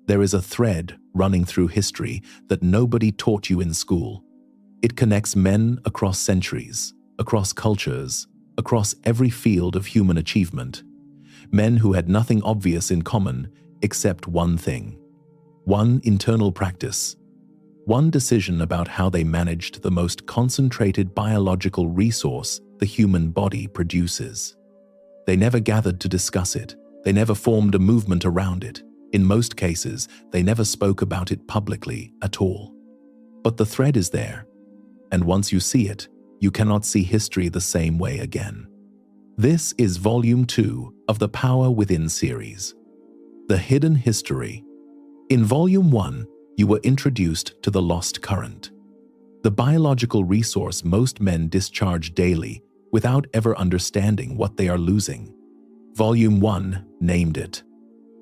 There is a thread running through history that nobody taught you in school. It connects men across centuries, across cultures, across every field of human achievement. Men who had nothing obvious in common except one thing, one internal practice, one decision about how they managed the most concentrated biological resource the human body produces. They never gathered to discuss it. They never formed a movement around it. In most cases, they never spoke about it publicly at all. But the thread is there, and once you see it, you cannot see history the same way again. This is Volume 2 of the Power Within series, The Hidden History. In Volume 1, you were introduced to the lost current, the biological resource most men discharge daily without ever understanding what they are losing. Volume 1 named it.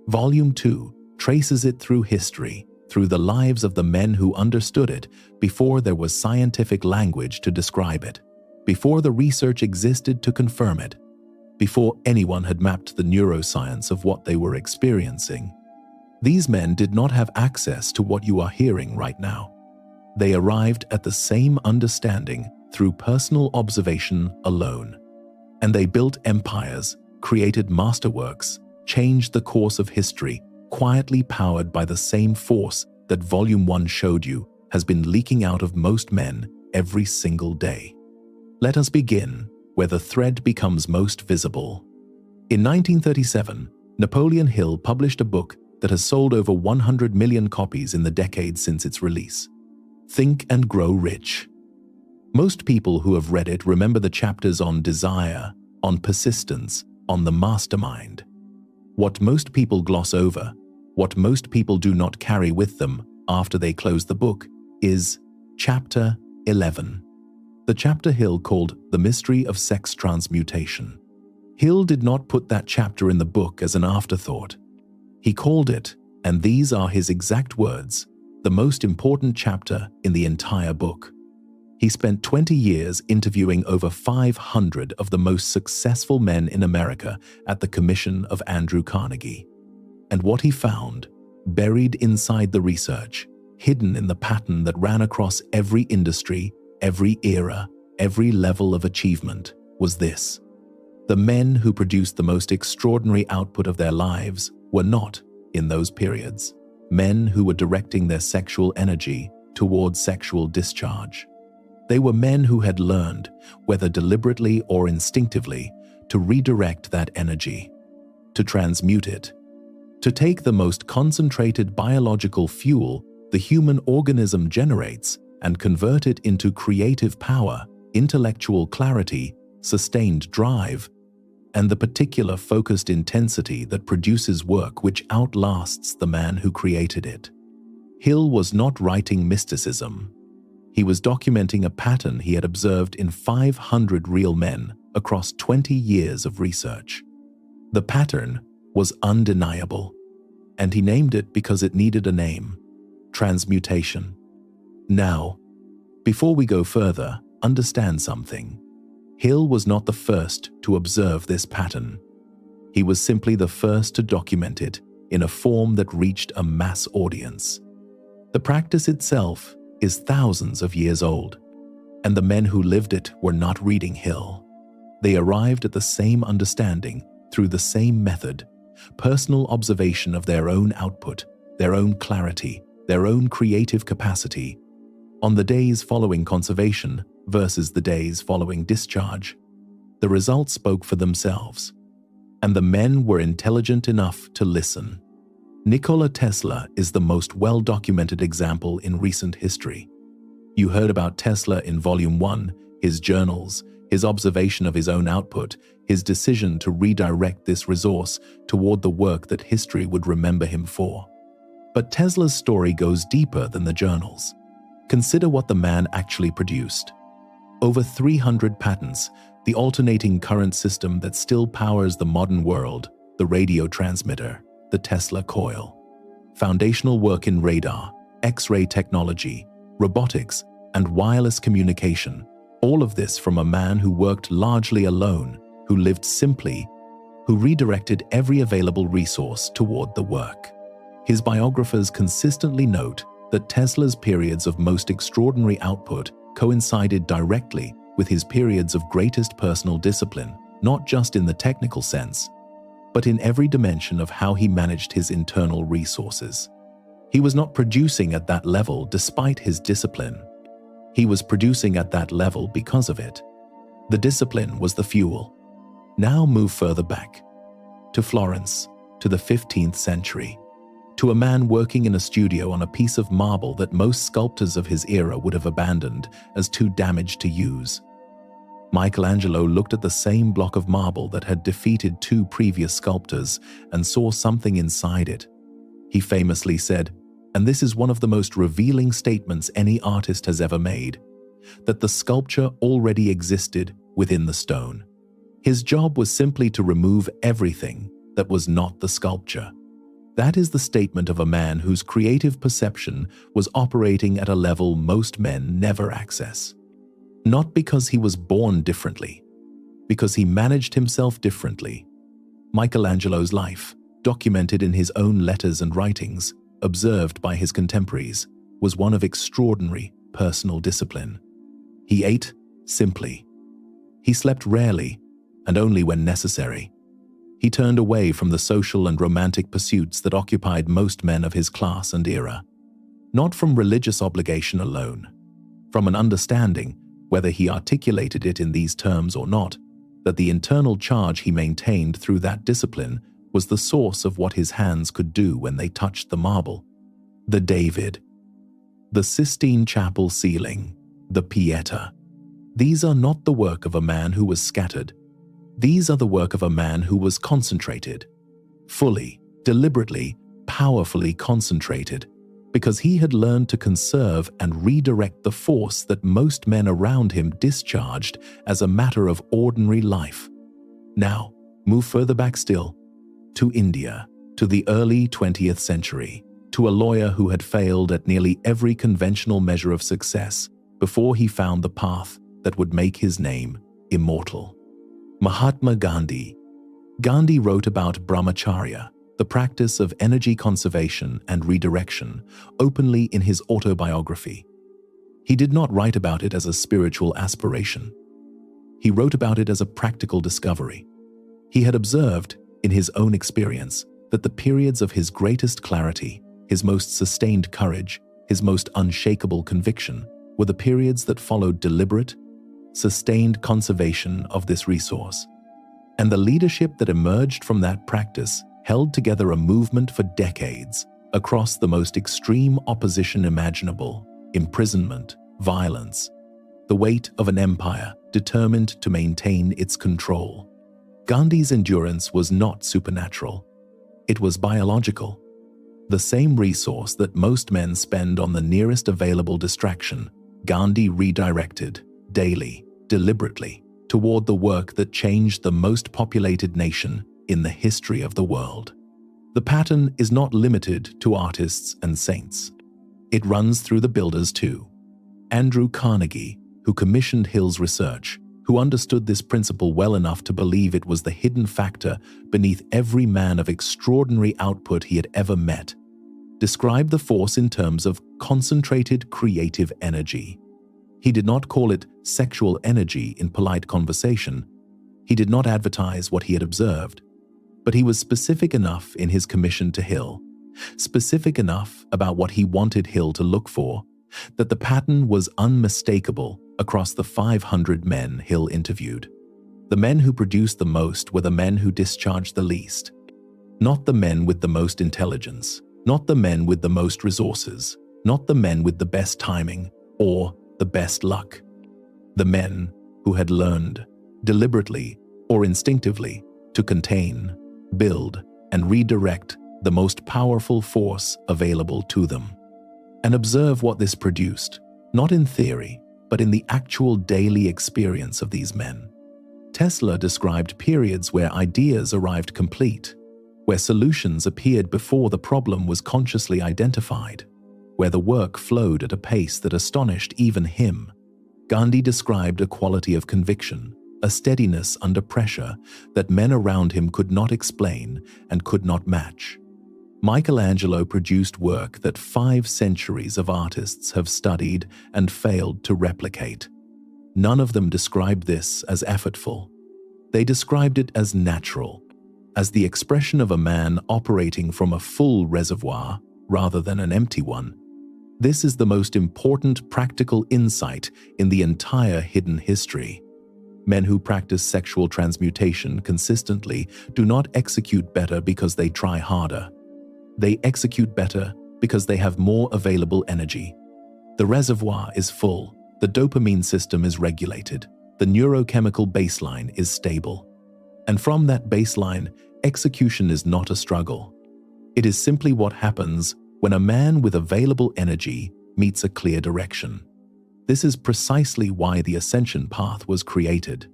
Volume 2 traces it through history, through the lives of the men who understood it before there was scientific language to describe it, before the research existed to confirm it, before anyone had mapped the neuroscience of what they were experiencing. These men did not have access to what you are hearing right now. They arrived at the same understanding through personal observation alone. And they built empires, created masterworks, changed the course of history, quietly powered by the same force that Volume 1 showed you has been leaking out of most men every single day. Let us begin where the thread becomes most visible. In 1937, Napoleon Hill published a book that has sold over 100 million copies in the decades since its release. Think and Grow Rich. Most people who have read it remember the chapters on desire, on persistence, on the mastermind. What most people gloss over, what most people do not carry with them after they close the book, is Chapter 11. The chapter Hill called The Mystery of Sex Transmutation. Hill did not put that chapter in the book as an afterthought. He called it, and these are his exact words, the most important chapter in the entire book. He spent 20 years interviewing over 500 of the most successful men in America at the commission of Andrew Carnegie. And what he found, buried inside the research, hidden in the pattern that ran across every industry, every era, every level of achievement, was this. The men who produced the most extraordinary output of their lives were not, in those periods, men who were directing their sexual energy towards sexual discharge. They were men who had learned, whether deliberately or instinctively, to redirect that energy, to transmute it, to take the most concentrated biological fuel the human organism generates and convert it into creative power, intellectual clarity, sustained drive, and the particular focused intensity that produces work which outlasts the man who created it. Hill was not writing mysticism. He was documenting a pattern he had observed in 500 real men across 20 years of research. The pattern was undeniable, and he named it because it needed a name: transmutation. Now, before we go further, understand something. Hill was not the first to observe this pattern. He was simply the first to document it in a form that reached a mass audience. The practice itself is thousands of years old, and the men who lived it were not reading Hill. They arrived at the same understanding through the same method, personal observation of their own output, their own clarity, their own creative capacity, on the days following conservation versus the days following discharge. The results spoke for themselves, and the men were intelligent enough to listen. Nikola Tesla is the most well-documented example in recent history. You heard about Tesla in Volume 1, his journals, his observation of his own output, his decision to redirect this resource toward the work that history would remember him for. But Tesla's story goes deeper than the journals. Consider what the man actually produced. Over 300 patents, the alternating current system that still powers the modern world, the radio transmitter, the Tesla coil. Foundational work in radar, X-ray technology, robotics, and wireless communication. All of this from a man who worked largely alone, who lived simply, who redirected every available resource toward the work. His biographers consistently note that Tesla's periods of most extraordinary output coincided directly with his periods of greatest personal discipline, not just in the technical sense, but in every dimension of how he managed his internal resources. He was not producing at that level despite his discipline. He was producing at that level because of it. The discipline was the fuel. Now move further back, to Florence, to the 15th century, to a man working in a studio on a piece of marble that most sculptors of his era would have abandoned as too damaged to use. Michelangelo looked at the same block of marble that had defeated two previous sculptors and saw something inside it. He famously said, and this is one of the most revealing statements any artist has ever made, that the sculpture already existed within the stone. His job was simply to remove everything that was not the sculpture. That is the statement of a man whose creative perception was operating at a level most men never access. Not because he was born differently, because he managed himself differently. Michelangelo's life, documented in his own letters and writings, observed by his contemporaries, was one of extraordinary personal discipline. He ate simply. He slept rarely and only when necessary. He turned away from the social and romantic pursuits that occupied most men of his class and era. Not from religious obligation alone, from an understanding, whether he articulated it in these terms or not, that the internal charge he maintained through that discipline was the source of what his hands could do when they touched the marble. The David, the Sistine Chapel ceiling, the Pieta. These are not the work of a man who was scattered. These are the work of a man who was concentrated, fully, deliberately, powerfully concentrated, because he had learned to conserve and redirect the force that most men around him discharged as a matter of ordinary life. Now, move further back still, to India, to the early 20th century, to a lawyer who had failed at nearly every conventional measure of success before he found the path that would make his name immortal. Mahatma Gandhi. Gandhi wrote about brahmacharya, the practice of energy conservation and redirection, openly in his autobiography. He did not write about it as a spiritual aspiration. He wrote about it as a practical discovery. He had observed, in his own experience, that the periods of his greatest clarity, his most sustained courage, his most unshakable conviction, were the periods that followed deliberate, sustained conservation of this resource. And the leadership that emerged from that practice held together a movement for decades across the most extreme opposition imaginable: imprisonment, violence, the weight of an empire determined to maintain its control. Gandhi's endurance was not supernatural. It was biological. The same resource that most men spend on the nearest available distraction, Gandhi redirected, daily, deliberately, toward the work that changed the most populated nation in the history of the world. The pattern is not limited to artists and saints. It runs through the builders too. Andrew Carnegie, who commissioned Hill's research, who understood this principle well enough to believe it was the hidden factor beneath every man of extraordinary output he had ever met, described the force in terms of concentrated creative energy. He did not call it sexual energy in polite conversation. He did not advertise what he had observed. But he was specific enough in his commission to Hill, specific enough about what he wanted Hill to look for, that the pattern was unmistakable across the 500 men Hill interviewed. The men who produced the most were the men who discharged the least. Not the men with the most intelligence, not the men with the most resources, not the men with the best timing or the best luck. The men who had learned, deliberately or instinctively, to contain, build, and redirect the most powerful force available to them. And observe what this produced, not in theory, but in the actual daily experience of these men. Tesla described periods where ideas arrived complete, where solutions appeared before the problem was consciously identified, where the work flowed at a pace that astonished even him. Gandhi described a quality of conviction, a steadiness under pressure that men around him could not explain and could not match. Michelangelo produced work that 5 centuries of artists have studied and failed to replicate. None of them described this as effortful. They described it as natural, as the expression of a man operating from a full reservoir rather than an empty one. This is the most important practical insight in the entire hidden history. Men who practice sexual transmutation consistently do not execute better because they try harder. They execute better because they have more available energy. The reservoir is full, the dopamine system is regulated, the neurochemical baseline is stable. And from that baseline, execution is not a struggle. It is simply what happens when a man with available energy meets a clear direction. This is precisely why the Ascension path was created.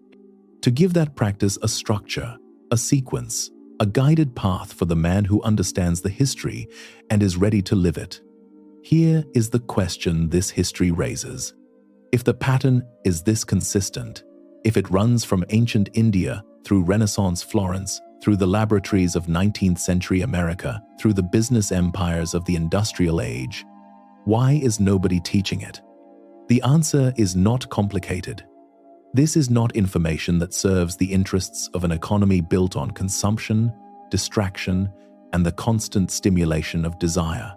To give that practice a structure, a sequence, a guided path for the man who understands the history and is ready to live it. Here is the question this history raises. If the pattern is this consistent, if it runs from ancient India through Renaissance Florence, through the laboratories of 19th century America, through the business empires of the industrial age, why is nobody teaching it? The answer is not complicated. This is not information that serves the interests of an economy built on consumption, distraction, and the constant stimulation of desire.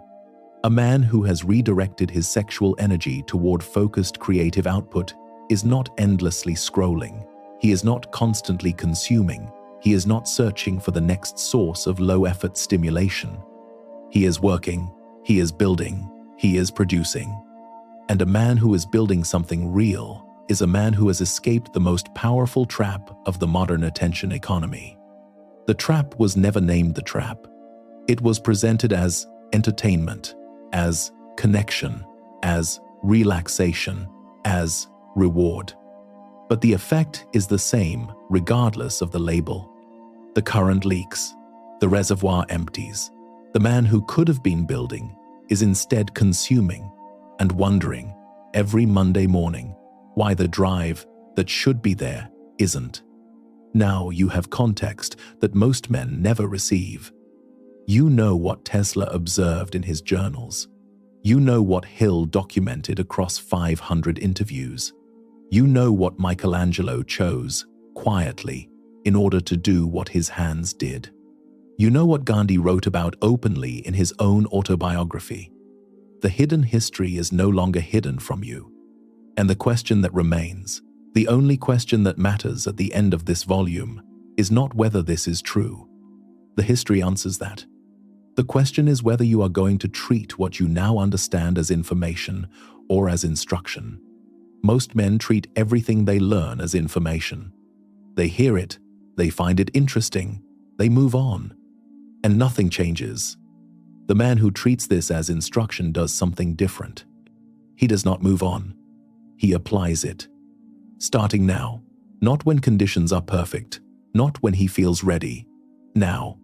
A man who has redirected his sexual energy toward focused creative output is not endlessly scrolling. He is not constantly consuming. He is not searching for the next source of low-effort stimulation. He is working, he is building, he is producing. And a man who is building something real is a man who has escaped the most powerful trap of the modern attention economy. The trap was never named the trap. It was presented as entertainment, as connection, as relaxation, as reward. But the effect is the same regardless of the label. The current leaks, the reservoir empties. The man who could have been building is instead consuming and wondering every Monday morning why the drive that should be there isn't. Now you have context that most men never receive. You know what Tesla observed in his journals. You know what Hill documented across 500 interviews. You know what Michelangelo chose, quietly, in order to do what his hands did. You know what Gandhi wrote about openly in his own autobiography. The hidden history is no longer hidden from you. And the question that remains, the only question that matters at the end of this volume, is not whether this is true. The history answers that. The question is whether you are going to treat what you now understand as information or as instruction. Most men treat everything they learn as information. They hear it, they find it interesting, they move on, and nothing changes. The man who treats this as instruction does something different. He does not move on. He applies it. Starting now, not when conditions are perfect, not when he feels ready. Now,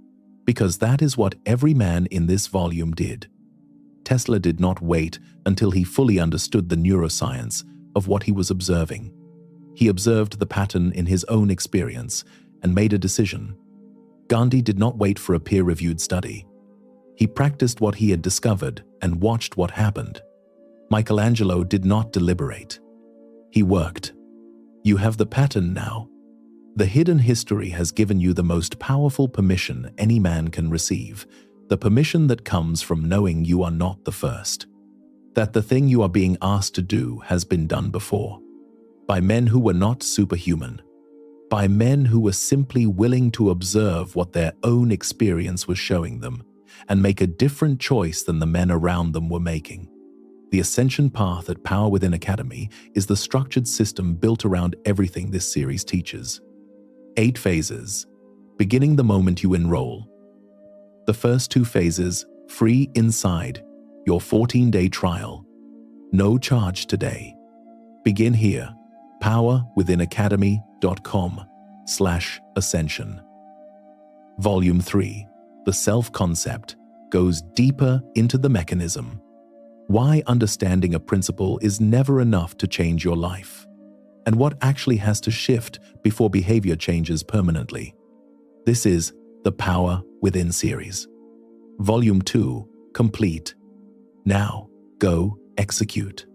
because that is what every man in this volume did. Tesla did not wait until he fully understood the neuroscience of what he was observing. He observed the pattern in his own experience and made a decision. Gandhi did not wait for a peer-reviewed study. He practiced what he had discovered and watched what happened. Michelangelo did not deliberate. He worked. You have the pattern now. The hidden history has given you the most powerful permission any man can receive, the permission that comes from knowing you are not the first, that the thing you are being asked to do has been done before, by men who were not superhuman, by men who were simply willing to observe what their own experience was showing them and make a different choice than the men around them were making. The Ascension path at Power Within Academy is the structured system built around everything this series teaches. 8 phases, beginning the moment you enroll. The first 2 phases, free inside your 14-day trial. No charge today. Begin here, powerwithinacademy.com/ascension. Volume 3, the self-concept, goes deeper into the mechanism. Why understanding a principle is never enough to change your life, and what actually has to shift before behavior changes permanently. This is the Power Within series. Volume 2, complete. Now, go execute.